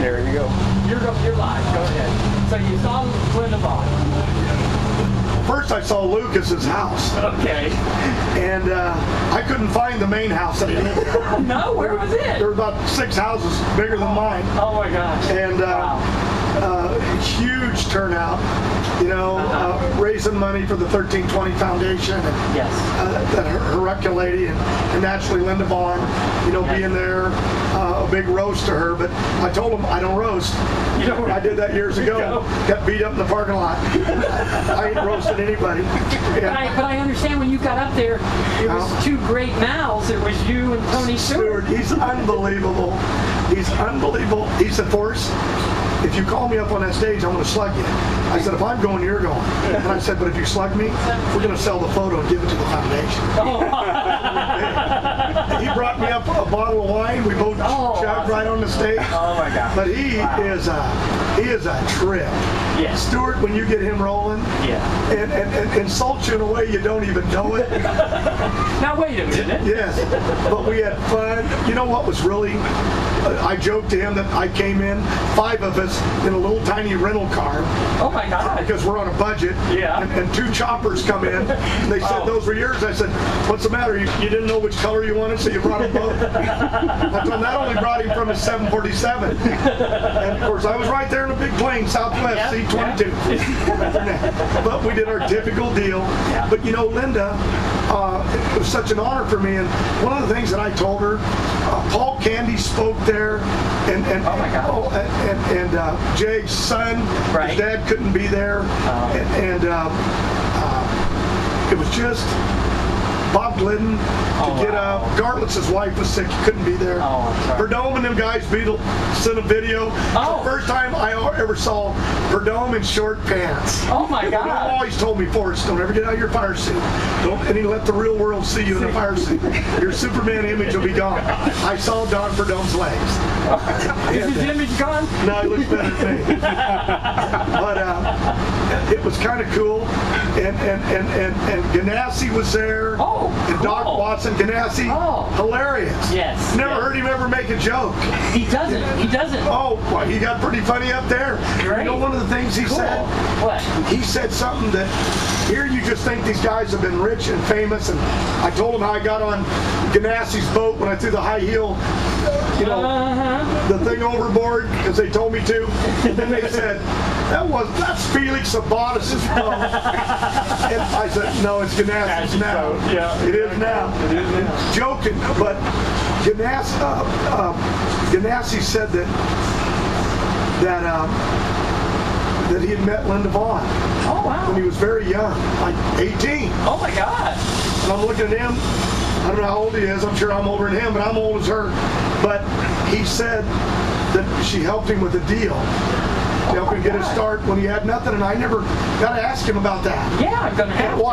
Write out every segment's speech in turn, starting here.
There you go. You're live. Go ahead. So you saw Linda Vaughn. First I saw Lucas's house. Okay. And I couldn't find the main house that he lived in. No, where was it? There were about 6 houses bigger than mine. Oh my gosh. And huge turnout, you know, raising money for the 1320 Foundation. And, yes. That Hercule lady and naturally Linda Vaughn, you know, being there, a big roast to her. But I told him I don't roast. You know, I did that years ago. Got beat up in the parking lot. I ain't roasted anybody. Yeah. But I understand when you got up there, it was 2 great mouths. It was you and Tony Stewart. He's unbelievable. He's unbelievable. He said, Forrest, if you call me up on that stage, I'm going to slug you. I said, if I'm going, you're going. And I said, but if you slug me, we're going to sell the photo and give it to the foundation. He brought me up a bottle of wine. We both chugged right on the stage. Oh my God! But he is a trip. Yeah. Stuart, when you get him rolling, and insults you in a way you don't even know it. Now wait a minute. Yes, but we had fun. You know what was really? I joked to him that I came in, 5 of us in a little tiny rental car. Oh my God! Because we're on a budget. Yeah. And 2 choppers come in. And they said those were yours. I said, what's the matter? You didn't know which color you wanted, so you brought them both. I told him that only brought him from his 747. And of course, I was right there in a big plane, Southwest C-22. But we did our typical deal. Yeah. But you know, Linda, it was such an honor for me. And one of the things that I told her, Paul Candy spoke there, and oh my God. and Jake's son, his dad couldn't be there, and it was just Bob Glidden to get up. Gartlett's wife was sick, he couldn't be there. Verdome and them guys sent a video. The first time I ever saw Verdome in short pants. Oh my God! He always told me, Forrest, don't ever get out of your fire suit. And he let the real world see you in a fire suit. Your Superman image will be gone. I saw Don Verdome's legs. Is his image gone? No, he looks better than me. But it was kind of cool. And Ganassi was there. And Doc Watson, Ganassi, hilarious. Yes. Never heard him ever make a joke. He doesn't. He doesn't. Oh, well, he got pretty funny up there. Right. You know, one of the things he said? What? He said something that here you just think these guys have been rich and famous. And I told him how I got on Ganassi's boat when I threw the high heel, you know, the thing overboard because they told me to. And then they said, that's Felix Sabatis' boat. And I said, no, it's Ganassi's now. Yeah. It is now. It is now. Joking, but Ganassi said that he had met Linda Vaughn. Oh wow! When he was very young, like 18. Oh my God! And I'm looking at him. I don't know how old he is. I'm sure I'm older than him, but I'm old as her. But he said that she helped him with a deal. She helped him get his start when he had nothing, and I never got to ask him about that. Yeah, I'm gonna have to.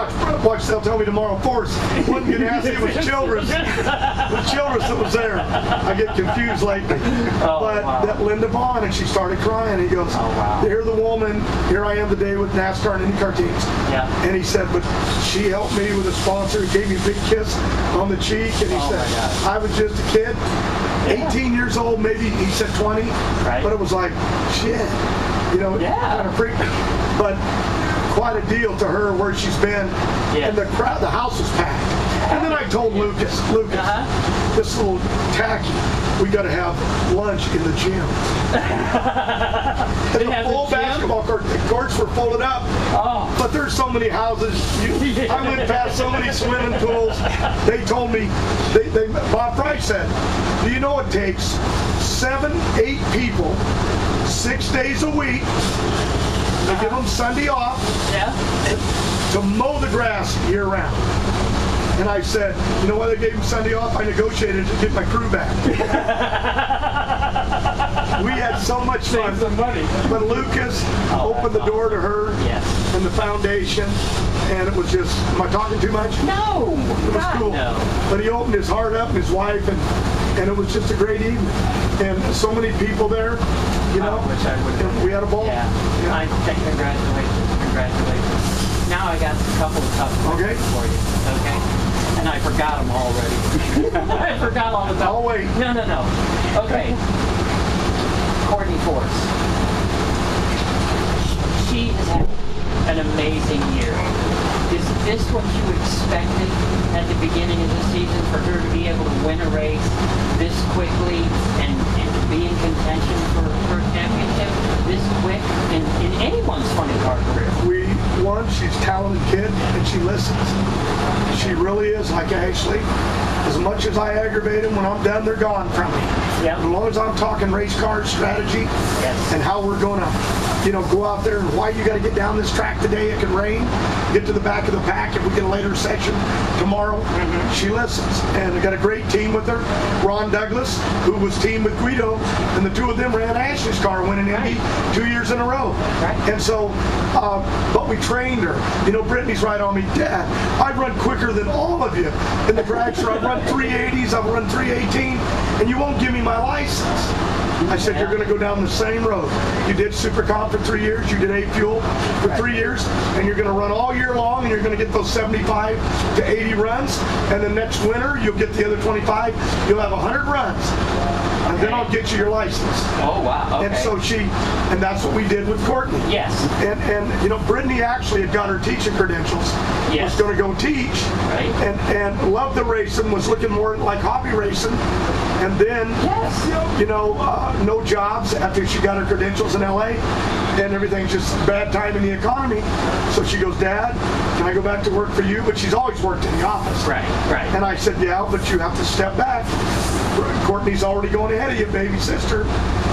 Watch, they'll tell me tomorrow. Forrest wasn't gonna ask him. It was Childress. It was Childress that was there. I get confused lately. That Linda Vaughn, and she started crying. He goes, "Here the woman. Here I am today with NASCAR and Indy teams." Yeah. And he said, "But she helped me with a sponsor. He gave me a big kiss on the cheek, and he said, I was just a kid." 18 years old, maybe he said 20, but it was like, shit, you know, kind of freak. But quite a deal to her where she's been, and the house was packed. And then I told Lucas, this little tacky, we got to have lunch in the gym. The full basketball court, the courts were folded up, but there's so many houses. I went past so many swimming pools. They told me, Bob Price said, do you know it takes 7, 8 people, 6 days a week, they give them Sunday off, to mow the grass year round. And I said, you know why they gave him Sunday off? I negotiated to get my crew back. We had so much fun. Save some money. But Lucas opened the door to her and the foundation, and it was just, am I talking too much? No. It was cool. No. But he opened his heart up and his wife, and it was just a great evening. And so many people there, you know. I wish I would have. We had a ball. Yeah. I think congratulations. Now I got a couple of tough questions for you. Okay. And I forgot them already. I forgot all about them. I'll wait. No. Okay. Courtney what you expected at the beginning of the season for her to be able to win a race this quickly and to be in contention for a championship this quick in anyone's funny car career? She's a talented kid and she listens. She really is like Ashley. As much as I aggravate them, when I'm done, they're gone from me. Yep. As long as I'm talking race car strategy and how we're going to, go out there and why you got to get down this track today. It can rain. Get to the back of the pack if we get a later section tomorrow. She listens. And I got a great team with her. Ron Douglas, who was teamed with Guido, and the two of them ran Ashley's car, winning Indy 2 years in a row. And so, but we trained her. Brittany's right on me. Dad, I run quicker than all of you in the dragster. I run 380s, I've run 318, and you won't give me my license. I said, you're going to go down the same road. You did Supercomp for 3 years, you did A Fuel for 3 years, and you're going to run all year long, and you're going to get those 75 to 80 runs, and then next winter, you'll get the other 25, you'll have 100 runs. And then I'll get you your license. Oh, wow. Okay. And so and that's what we did with Courtney. Yes. And Brittany actually had got her teaching credentials. Yes. Was going to go teach. Right. And loved the racing, was looking more like hobby racing. And then, no jobs after she got her credentials in LA. And everything's just bad time in the economy. So she goes, Dad, can I go back to work for you? But she's always worked in the office. Right. And I said, yeah, but you have to step back. Courtney's already going ahead of you, baby sister.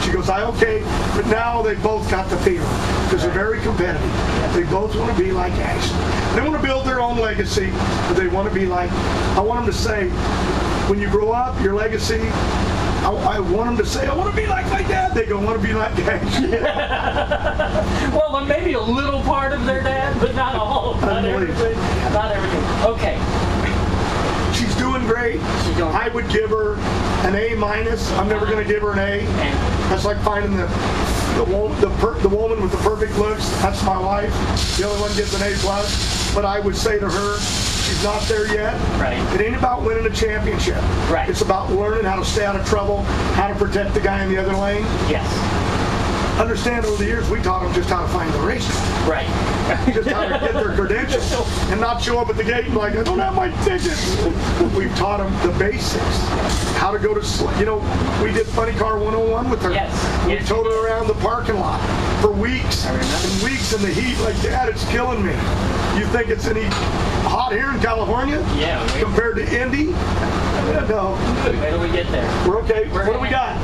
She goes, okay. But now they both got the feeling because they're very competitive. They both want to be like Ashley. They want to build their own legacy, but they want to be like, I want them to say, when you grow up, your legacy, I want them to say, I want to be like my dad. They go, I want to be like Ashley. Well, maybe a little part of their dad, but not all. Not everything. Not everything. Okay. She's doing great. I would give her an A-. I'm never going to give her an A. That's like finding the woman with the perfect looks. That's my wife. The other one gets an A+. But I would say to her, she's not there yet. Right. It ain't about winning a championship. Right. It's about learning how to stay out of trouble, how to protect the guy in the other lane. Yes. Understand over the years, we taught them just how to find the racetrack. Right. Just how to get their credentials and not show up at the gate and like, I don't have my ticket. We've taught them the basics. How to go to, we did Funny Car 101 with her. Yes. We towed her around the parking lot for weeks and weeks in the heat. Like, Dad, it's killing me. You think it's any hot here in California? Yeah. Compared to Indy? No. Wait till we get there. We're okay. What do we got?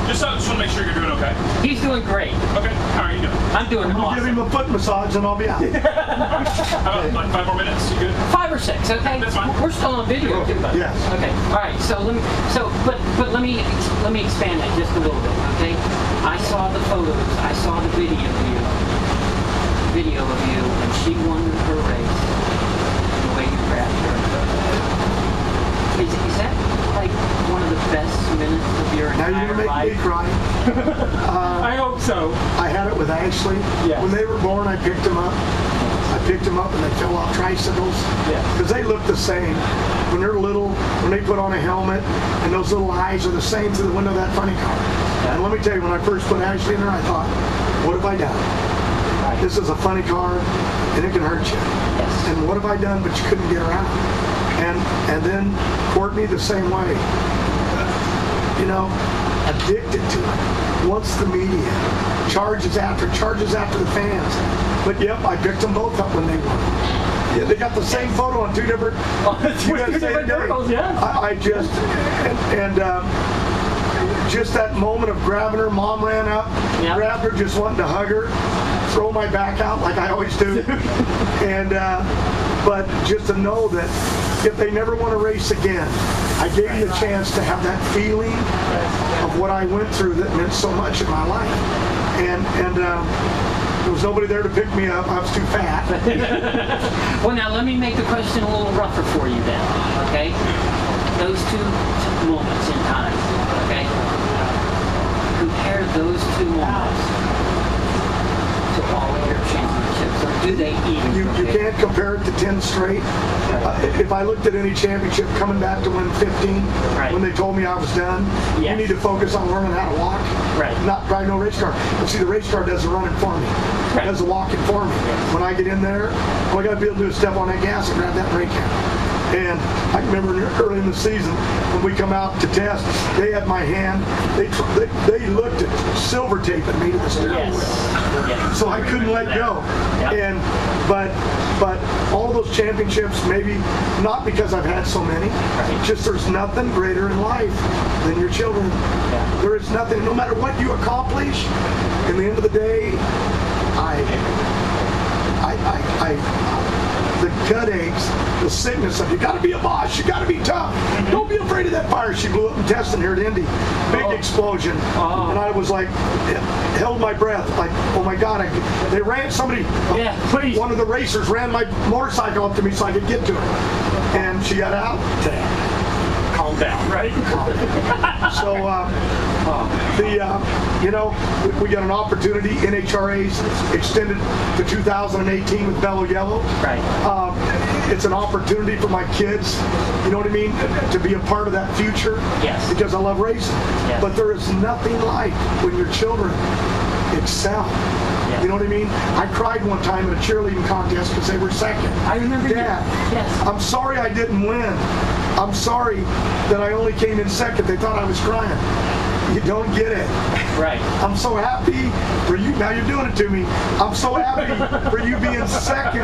Just want to make sure you're doing okay. He's doing great. Okay. How are you doing? I'm doing awesome. Give him a foot massage and I'll be out. How about like 5 more minutes? You good? 5 or 6, okay? That's fine. We're still on video too, buddy. Yes. Okay. All right. So let me expand that just a little bit, okay? I saw the photos. I saw the video of you, and she won her race. The way you grabbed her. Is that like one of the best minutes of your entire life? Now you're going to make me cry. I hope so. I had it with Ashley. Yes. When they were born, I picked them up. And they fell off tricycles. Because they look the same. When they're little, when they put on a helmet, and those little eyes are the same through the window of that funny car. And let me tell you, when I first put Ashley in there, I thought, what have I done? This is a funny car, and it can hurt you. Yes. And what have I done? But you couldn't get around. And then Courtney the same way. Addicted to it. Wants the media. Charges after the fans. But yep, I picked them both up when they won. Yeah, they got the same photo on 2 different. Two different girls, yeah. I just just that moment of grabbing her. Mom ran up, grabbed her, just wanting to hug her, throw my back out like I always do, and but just to know that if they never want to race again, I gave them the chance to have that feeling of what I went through that meant so much in my life, and there was nobody there to pick me up. I was too fat. Well, now let me make the question a little rougher for you then, okay? Those two moments in time, okay? Compare those 2 moments to all of your championships, or do they even? You can't compare it to 10 straight. If I looked at any championship coming back to win 15, when they told me I was done, you need to focus on learning how to walk. Right. Not drive no race car. But see, the race car does the running for me. Right. Does the walking for me. Yes. When I get in there, all I got to be able to do is step on that gas and grab that brake hand. And I remember early in the season when we come out to test, they had my hand. They looked at silver taping me to the steering wheel. Yes. So I couldn't let go. Yep. And but all those championships, maybe not because I've had so many, just there's nothing greater in life than your children. Yeah. There is nothing, no matter what you accomplish, in the end of the day, the gut aches, the sickness of you got to be a boss, you got to be tough. Don't be afraid of that fire. She blew up in testing here at Indy. Big explosion. And I was like, held my breath, like, oh my God. They ran, one of the racers ran my motorcycle up to me so I could get to her. And she got out. Calm down, right? So, we got an opportunity. NHRA's extended to 2018 with Bellow Yellow. Right. It's an opportunity for my kids, you know what I mean, to be a part of that future. Yes. Because I love racing. Yes. But there is nothing like when your children excel. Yes. You know what I mean? I cried one time in a cheerleading contest because they were second. I remember Dad, Yes. I'm sorry I didn't win. I'm sorry that I only came in second. They thought I was crying. You don't get it. Right. I'm so happy for you. Now you're doing it to me. I'm so happy for you being second.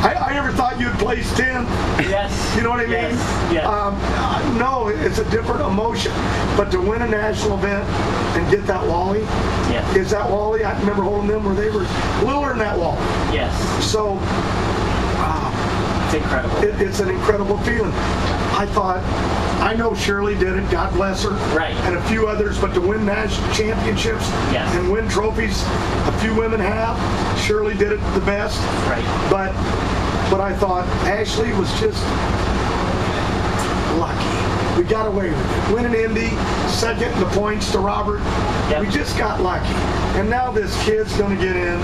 I never thought you'd place 10th. Yes. You know what I mean? Yes. Yes. No, it's a different emotion. But to win a national event and get that Wally, Yes. is that Wally? I remember holding them where they were littler than that Wally. Yes. So, it's incredible. It's an incredible feeling. I thought, I know Shirley did it, God bless her, Right. and a few others, but to win national championships Yes. and win trophies, a few women have. Shirley did it the best. Right. But I thought Ashley was just lucky. We got away with it. Winning Indy, second in the points to Robert. Yep. We just got lucky. And now this kid's going to get in,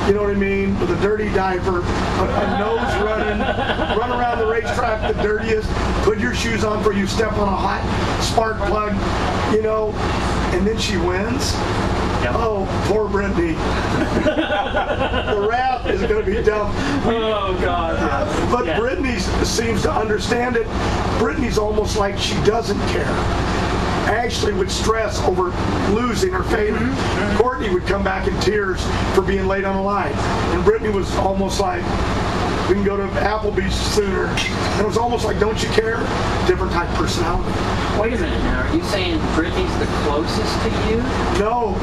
you know what I mean, with a dirty diaper, a nose running, run around the racetrack the dirtiest, put your shoes on before you step on a hot spark plug, you know, and then she wins. Yep. Oh, poor Brittany. The rap is going to be dumb. Oh, God. Yes. But Yes. Brittany seems to understand it. Brittany's almost like she doesn't care. Ashley would stress over losing or failing. Courtney would come back in tears for being late on the line. And Brittany was almost like, we can go to Applebee's sooner. And it was almost like, don't you care? Different type of personality. Wait a minute now. Are you saying Brittany's the closest to you? No,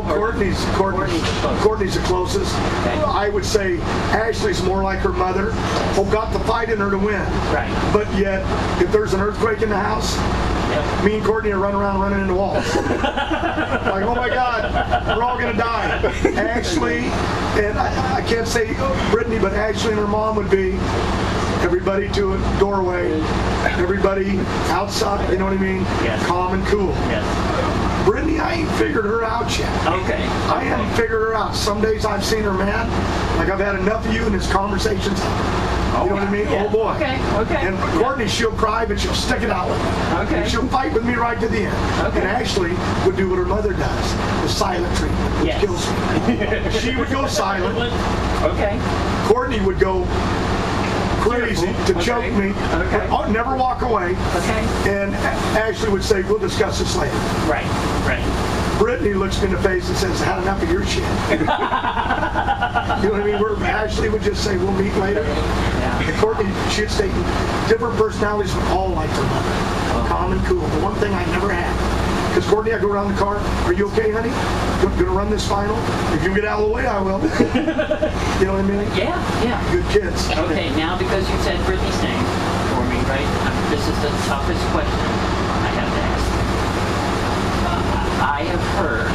Courtney's the closest. Okay. I would say Ashley's more like her mother. Got the fight in her to win. Right. But yet, if there's an earthquake in the house, Yep. me and Courtney are running into walls. Like, oh my God, we're all gonna die. Ashley, and I can't say Brittany, but Ashley and her mom would be everybody to a doorway, everybody outside, you know what I mean? Yes. Calm and cool. Yes. Brittany, I ain't figured her out yet. Okay. I haven't figured her out. Some days I've seen her mad, like I've had enough of you in this conversations. You know what I mean? Yeah. Oh boy. Okay. And Courtney, she'll cry, but she'll stick it out with me. Okay. And she'll fight with me right to the end. Okay. And Ashley would do what her mother does, the silent treatment, which Yes. kills me. She would go silent. Okay. Courtney would go crazy to Okay. choke me, Okay. but never walk away. Okay. And Ashley would say, we'll discuss this later. Right. Right. Brittany looks me in the face and says, had enough of your shit. You know what I mean? Where Ashley would just say, we'll meet later. Yeah. And Courtney, she'd state different personalities, but all like their mother. Calm and cool. The one thing I never had. Because Courtney, I go around the car, are you okay, honey? Gonna run this final? If you get out of the way, I will. You know what I mean? Yeah. Yeah. Good kids. Okay, now because you said Brittany's name for me, right? This is the toughest question I have to ask. I have heard,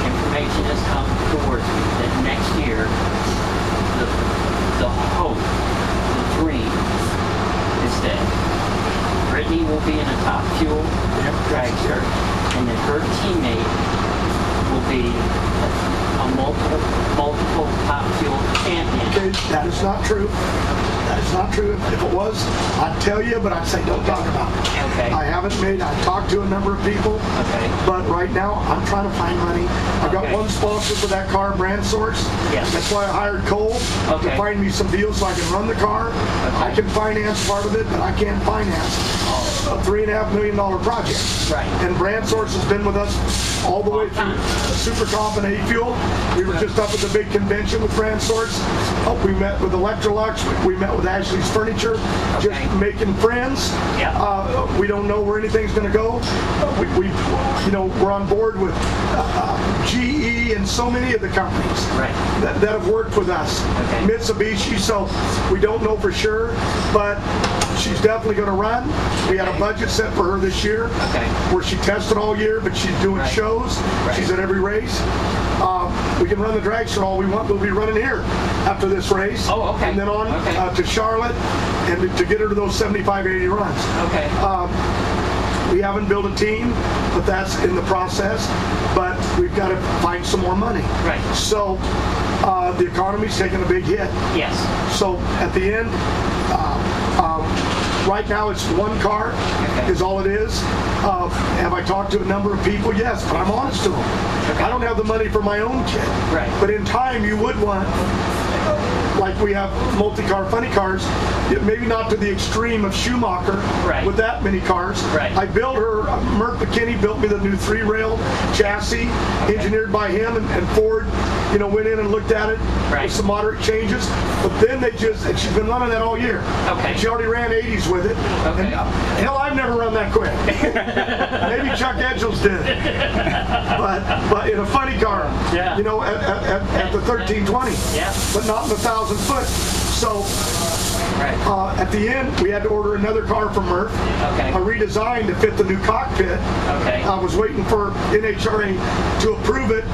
information has come towards me that next year, the hope, the dream is that Brittany will be in a top fuel dragster, and that her teammate will be a multiple top fuel champion. Okay, that is not true. That is not true. If it was, I'd tell you, but I'd say don't talk about it. Okay. I talked to a number of people, Okay. but right now I'm trying to find money. I've got Okay. one sponsor for that car, Brand Source. Yes. That's why I hired Cole Okay. to find me some deals so I can run the car. I can finance part of it, but I can't finance a $3.5 million project. Right. And Brand Source has been with us all the way through Super Comp and A-Fuel. We were just up at the big convention with Brand Source. We met with Electrolux. We met with Ashley's Furniture. Okay. Just making friends. Yeah. We don't know where anything's going to go. We're on board with GE and so many of the companies that have worked with us. Okay. Mitsubishi, so we don't know for sure, but she's definitely going to run. We had a budget set for her this year where she tested all year, but she's doing shows. She's at every race. We can run the dragster all we want. We'll be running here after this race. Oh, okay. And then on to Charlotte and to get her to those 75, 80 runs. Okay. We haven't built a team, but that's in the process. But we've got to find some more money. Right. So the economy's taking a big hit. Yes. So at the end, right now it's one car is all it is. Have I talked to a number of people? Yes, but I'm honest to them. I don't have the money for my own kit. Right. But in time, you would want, like we have multi-car funny cars, maybe not to the extreme of Schumacher with that many cars. Right. I built her, Mert McKinney built me the new 3-rail chassis, engineered by him, and Ford, went in and looked at it with some moderate changes. But then and she's been running that all year. Okay. She already ran 80s with it. Okay. And, hell, I've never run that quick. Maybe Chuck Edgels did. But in a funny car, at the 1320. Yeah. But not in the 1,000 foot. So at the end, we had to order another car from Murph. Okay. A redesign to fit the new cockpit. Okay. I was waiting for NHRA to approve it.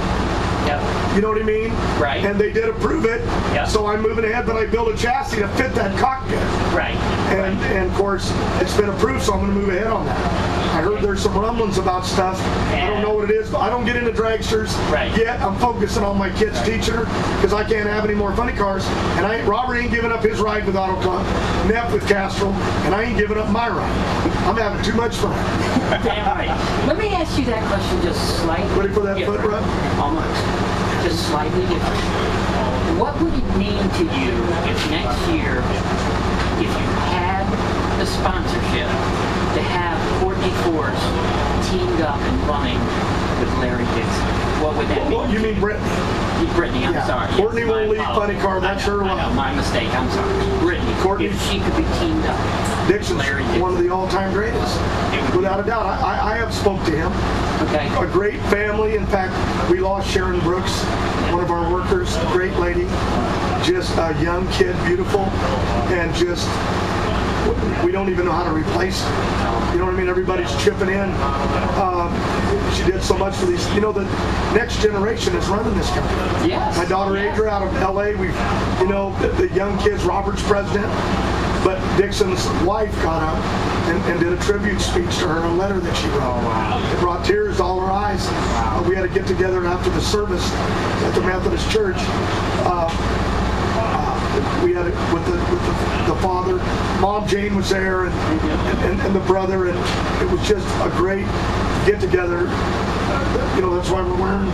Yep. You know what I mean? Right. And they did approve it. Yep. So I'm moving ahead, but I built a chassis to fit that cockpit. Right. And of course, it's been approved, so I'm going to move ahead on that. I heard there's some rumblings about stuff. I don't know what it is, but I don't get into dragsters yet. I'm focusing on my kids teaching her because I can't have any more funny cars. And Robert ain't giving up his ride with Auto Club, Neff with Castrol, and I ain't giving up my ride. I'm having too much fun. Damn right. Let me ask you that question just slightly Ready for that different. foot rub? Almost. Just slightly different. What would it mean to you if next year, if you had the sponsorship to have Courtney Force teamed up and running with Larry Dixon? What would that mean? You mean Brittany? Brittany, I'm sorry. Courtney Yes, won't my leave apologies. funny car. That's her I know, love. my mistake. I'm sorry. Brittany, Courtney. if she could be teamed up. Dixon's Larry Dixon. one of the all-time greatest, without a doubt. I have spoke to him. Okay. A great family. In fact, we lost Sharon Brooks, one of our workers, a great lady, just a young kid, beautiful, and just we don't even know how to replace her. You know what I mean? Everybody's chipping in. She did so much for these. The next generation is running this company. Yes. My daughter Adria out of LA. The young kids. Robert's president. But Dixon's wife got up and did a tribute speech to her, a letter that she wrote. It brought tears to all her eyes. We had to get together after the service at the Methodist Church. We had it with the father. Mom Jane was there, and the brother, and it was just a great get-together. That's why we're wearing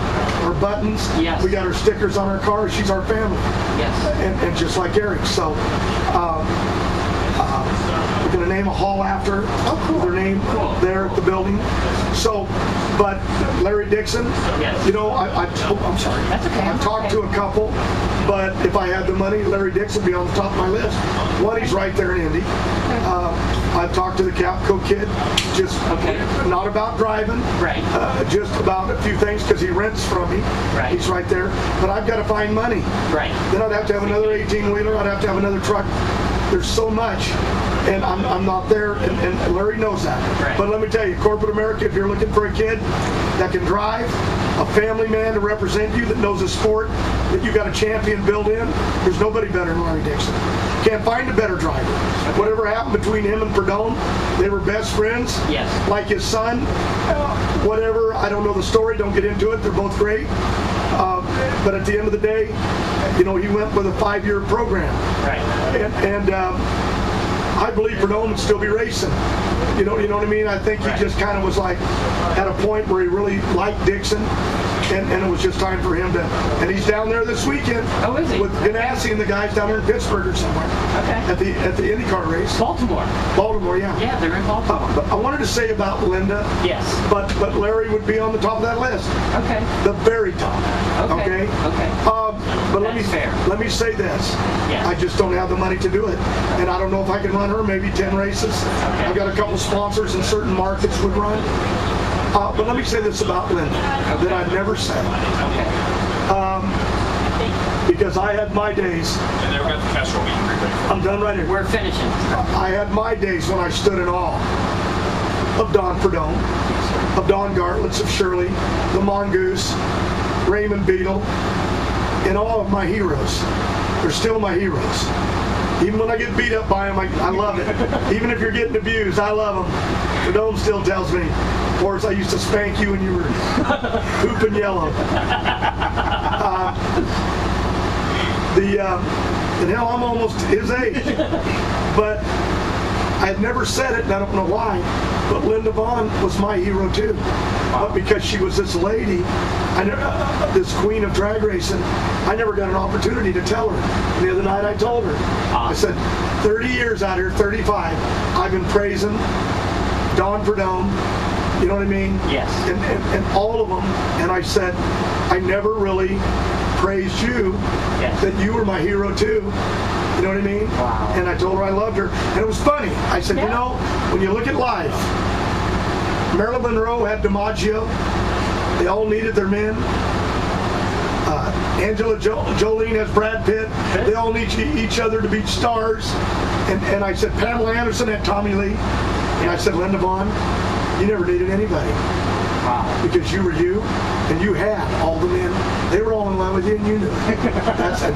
our buttons. Yes. We got our stickers on our cars. She's our family. Yes. And just like Eric. So we're going to name a hall after her. Their name there at the building. So, but Larry Dixon, Yes. I'm sorry. That's okay. I've talked to a couple, but if I had the money, Larry Dixon would be on the top of my list. One, he's right there in Indy. I've talked to the Capco kid, just not about driving, just about a few things because he rents from me. Right. He's right there. But I've got to find money. Right. Then I'd have to have another 18-wheeler. I'd have to have another truck. There's so much, and I'm not there, and Larry knows that. Right. But let me tell you, corporate America, if you're looking for a kid that can drive, a family man to represent you that knows the sport, that you got a champion built in, there's nobody better than Larry Dixon. Can't find a better driver. Whatever happened between him and Perdone, they were best friends. Yes. Like his son, whatever, I don't know the story, don't get into it, they're both great. But at the end of the day, you know, he went with a 5-year program. Right. And I believe Prudhomme would still be racing. You know what I mean? I think he just kind of was like at a point where he really liked Dixon. And it was just time for him to, and he's down there this weekend. Oh, is he? With Ganassi and the guys down there in Pittsburgh or somewhere. Okay. At the IndyCar race. Baltimore. Baltimore, yeah. Yeah, they're in Baltimore. But I wanted to say about Linda. Yes. But Larry would be on the top of that list. Okay. The very top. Okay. Okay. But That's fair. let me say this. Yeah. I just don't have the money to do it, and I don't know if I can run her maybe 10 races. Okay. I've got a couple sponsors in certain markets would run. But let me say this about Linda that I've never said. Okay. Because I had my days. And they've got the Castro meet and greet ready. I'm done right here. We're finishing. I had my days when I stood in awe of Don Prudhomme, of Don Gartlitz, of Shirley, the Mongoose, Raymond Beadle, and all of my heroes. They're still my heroes. Even when I get beat up by them, I love it. Even if you're getting abused, I love them. Prudhomme still tells me, Horace, I used to spank you when you were hooping yellow. And hell, I'm almost his age. But I had never said it, and I don't know why, but Linda Vaughn was my hero too. But because she was this lady, this queen of drag racing, I never got an opportunity to tell her. And the other night I told her. I said, 30 years out here, 35, I've been praising Don Prudhomme, you know what I mean? Yes. And all of them, and I said, I never really praised you, that you were my hero too. You know what I mean? Wow. And I told her I loved her. And it was funny. I said, you know, when you look at life, Marilyn Monroe had DiMaggio. They all needed their men. Angela Jolene has Brad Pitt. They all need each other to be stars. And I said, Pamela Anderson had Tommy Lee. And I said, Linda Vaughn, you never needed anybody. Wow. Because you were you, and you had all the men. They were all in love with you, and you knew it. That's it.